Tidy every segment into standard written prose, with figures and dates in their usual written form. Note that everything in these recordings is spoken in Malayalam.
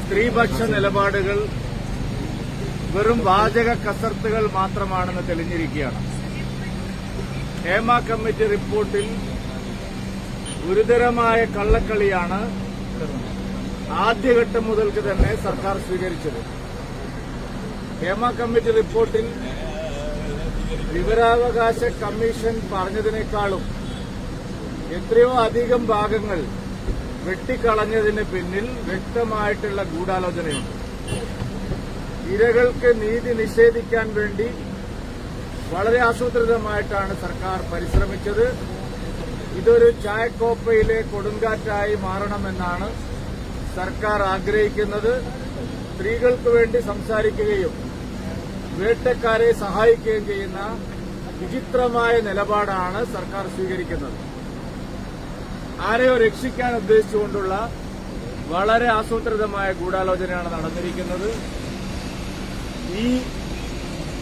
സ്ത്രീപക്ഷ നിലപാടുകൾ വെറും വാചക കസർത്തുകൾ മാത്രമാണെന്ന് തെളിഞ്ഞിരിക്കുകയാണ്. ഹേമ കമ്മിറ്റി റിപ്പോർട്ടിൽ ഗുരുതരമായ കള്ളക്കളിയാണ് ആദ്യഘട്ടം മുതൽക്ക് തന്നെ സർക്കാർ സ്വീകരിച്ചത്. ഹേമ കമ്മിറ്റി റിപ്പോർട്ടിൽ വിവരാവകാശ കമ്മീഷൻ പറഞ്ഞതിനേക്കാളും എത്രയോ അധികം ഭാഗങ്ങൾ വെട്ടിക്കളഞ്ഞതിന് പിന്നിൽ വ്യക്തമായിട്ടുള്ള ഗൂഢാലോചനയുണ്ട്. ഇരകൾക്ക് നീതി നിഷേധിക്കാൻ വേണ്ടി വളരെ ആസൂത്രിതമായിട്ടാണ് സർക്കാർ പരിശ്രമിച്ചത്. ഇതൊരു ചായക്കോപ്പയിലെ കൊടുങ്കാറ്റായി മാറണമെന്നാണ് സർക്കാർ ആഗ്രഹിക്കുന്നത്. സ്ത്രീകൾക്ക് വേണ്ടി സംസാരിക്കുകയും വേട്ടക്കാരെ സഹായിക്കുകയും ചെയ്യുന്ന വിചിത്രമായ നിലപാടാണ് സർക്കാർ സ്വീകരിക്കുന്നത്. ആരെയോ രക്ഷിക്കാൻ ഉദ്ദേശിച്ചുകൊണ്ടുള്ള വളരെ ആസൂത്രിതമായ ഗൂഢാലോചനയാണ് നടന്നിരിക്കുന്നത്. ഈ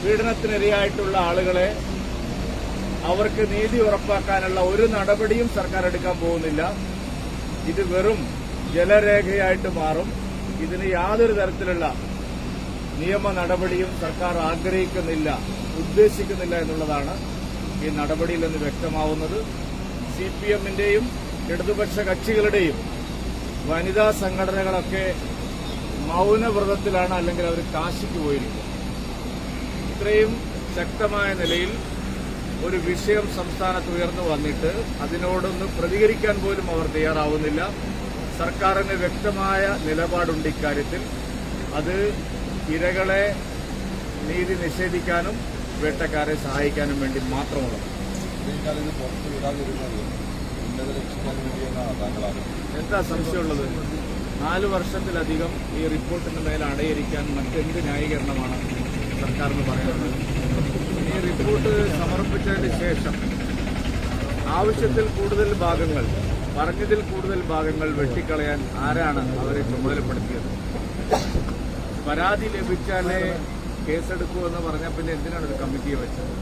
പീഡനത്തിനിരയായിട്ടുള്ള ആളുകളെ അവർക്ക് നീതി ഉറപ്പാക്കാനുള്ള ഒരു നടപടിയും സർക്കാർ എടുക്കാൻ പോകുന്നില്ല. ഇത് വെറും ജലരേഖയായിട്ട് മാറും. ഇതിന് യാതൊരു തരത്തിലുള്ള നിയമ നടപടിയും സർക്കാർ ആഗ്രഹിക്കുന്നില്ല, ഉദ്ദേശിക്കുന്നില്ല എന്നുള്ളതാണ് ഈ നടപടിയിൽ നിന്ന് വ്യക്തമാവുന്നത്. സിപിഎമ്മിന്റെയും ഇടതുപക്ഷ കക്ഷികളുടെയും വനിതാ സംഘടനകളൊക്കെ മൌനവ്രതത്തിലാണ്, അല്ലെങ്കിൽ അവർ കാശിക്ക് പോയിരിക്കും. ഇത്രയും ശക്തമായ നിലയിൽ ഒരു വിഷയം സംസ്ഥാനത്ത് ഉയർന്നു വന്നിട്ട് അതിനോടൊന്ന് പ്രതികരിക്കാൻ പോലും അവർ തയ്യാറാവുന്നില്ല. സർക്കാരിന് വ്യക്തമായ നിലപാടുണ്ട് ഇക്കാര്യത്തിൽ. അത് ഇരകളെ നീതി നിഷേധിക്കാനും വേട്ടക്കാരെ സഹായിക്കാനും വേണ്ടി മാത്രമുള്ളത്. എന്താ സംശയമുള്ളത്? 4 വർഷത്തിലധികം ഈ റിപ്പോർട്ടിന് മേൽ അടയിരിക്കാൻ മറ്റെന്ത് ന്യായീകരണമാണ് സർക്കാരിന് പറയുന്നത്? ഈ റിപ്പോർട്ട് സമർപ്പിച്ചതിന് ശേഷം ആവശ്യത്തിൽ കൂടുതൽ ഭാഗങ്ങൾ, പറഞ്ഞതിൽ കൂടുതൽ ഭാഗങ്ങൾ വെട്ടിക്കളയാൻ ആരാണ് അവരെ ചുമതലപ്പെടുത്തിയത്? പരാതി ലഭിച്ചാലേ കേസെടുക്കൂ എന്ന് പറഞ്ഞാൽ പിന്നെ എന്തിനാണ് ഒരു കമ്മിറ്റിയെ വെച്ചത്?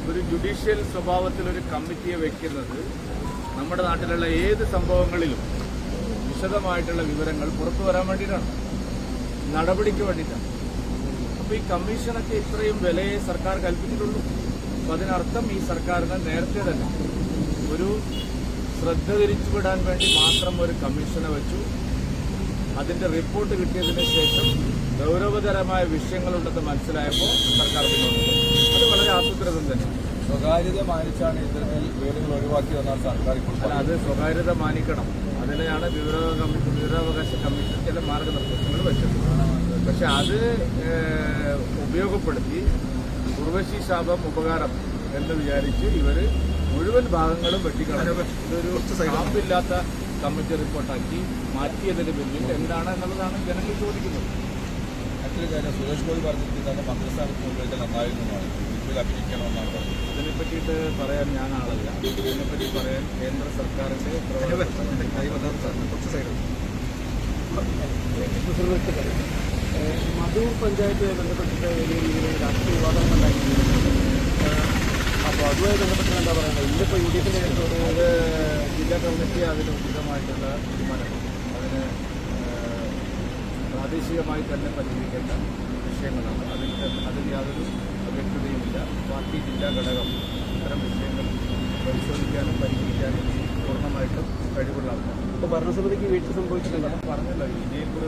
ഒരു ജുഡീഷ്യൽ സ്വഭാവത്തിൽ ഒരു കമ്മിറ്റിയെ വെക്കുന്നത് നമ്മുടെ നാട്ടിലുള്ള ഏത് സംഭവങ്ങളിലും വിശദമായിട്ടുള്ള വിവരങ്ങൾ പുറത്തു വരാൻ വേണ്ടിയിട്ടാണ്, നടപടിക്ക് വേണ്ടിയിട്ടാണ്. അപ്പോൾ ഈ കമ്മീഷനൊക്കെ ഇത്രയും വിലയെ സർക്കാർ കൽപ്പിച്ചിട്ടുള്ളൂ. അപ്പോൾ അതിനർത്ഥം ഈ സർക്കാരിന് നേരത്തെ തന്നെ ഒരു ശ്രദ്ധ തിരിച്ചുവിടാൻ വേണ്ടി മാത്രം ഒരു കമ്മീഷനെ വെച്ചു. അതിന്റെ റിപ്പോർട്ട് കിട്ടിയതിന് ശേഷം ഗൌരവതരമായ വിഷയങ്ങളുണ്ടെന്ന് മനസ്സിലായപ്പോൾ സർക്കാർ പിന്നോട്ട്. അത് വളരെ ആസൂത്രിതം തന്നെ. സ്വകാര്യത മാനിച്ചാണ് ഇതിൽ വിവരങ്ങൾ ഒഴിവാക്കിയതെന്നാണ് സർക്കാർ ഇപ്പോൾ. അത് സ്വകാര്യത മാനിക്കണം. അതിനെയാണ് വിവരാവകാശ കമ്മീഷൻ ചില മാർഗനിർദ്ദേശങ്ങൾ വെച്ചത്. പക്ഷെ അത് ഉപയോഗപ്പെടുത്തി ഉർവശി ശാപം ഉപകാരം എന്ന് വിചാരിച്ച് ഇവര് മുഴുവൻ ഭാഗങ്ങളും വെട്ടിക്കളഞ്ഞു. ഇതൊരു സ്റ്റാമ്പില്ലാത്ത കമ്മിറ്റി റിപ്പോർട്ടാക്കി മാറ്റിയതിന് പിന്നിൽ എന്താണ് എന്നുള്ളതാണ് ജനങ്ങൾ ചോദിക്കുന്നത്. മറ്റൊരു കാര്യം, സുരേഷ് ഗോപി പറഞ്ഞിരിക്കുന്നത് മന്ത്രിസ്ഥാനത്ത് കൊണ്ടുപോയിട്ട് നന്നായിരുന്നതാണ്, ഇതിൽ അഭിനയിക്കണമെന്നാണ് പറഞ്ഞത്. ഇതിനെ പറ്റിയിട്ട് പറയാൻ ഞാൻ ആളല്ല. ഇതിനെപ്പറ്റി പറയാൻ കേന്ദ്ര സർക്കാരിന്റെ മധൂർ പഞ്ചായത്തുമായി ബന്ധപ്പെട്ടിട്ട് വലിയ രീതിയിൽ രാഷ്ട്രീയ വിവാദങ്ങൾ ഉണ്ടാക്കിയിട്ടുണ്ട്. അപ്പോൾ അതുമായി ബന്ധപ്പെട്ട് എന്താ പറയുന്നത്? ഇന്നിപ്പോൾ UDFിൻ്റെ അത് ജില്ലാ കമ്മിറ്റി അതിന് ഉചിതമായിട്ടുള്ള തീരുമാനം, അതിന് പ്രാദേശികമായി തന്നെ പരിഹരിക്കേണ്ട വിഷയങ്ങളാണ്. അതിൽ യാതൊരു വ്യക്തതയുമില്ല. പാർട്ടി ജില്ലാ ഘടകം ഇത്തരം വിഷയങ്ങൾ പരിശോധിക്കാനും പരിഹരിക്കാനും പൂർണ്ണമായിട്ടും കഴിവുള്ള ആൾക്കാർ. ഇപ്പോൾ ഭരണസമിതിക്ക് വീഴ്ച സംഭവിച്ചിട്ടുണ്ട്. പറഞ്ഞല്ലോ, ഇനിയിപ്പോൾ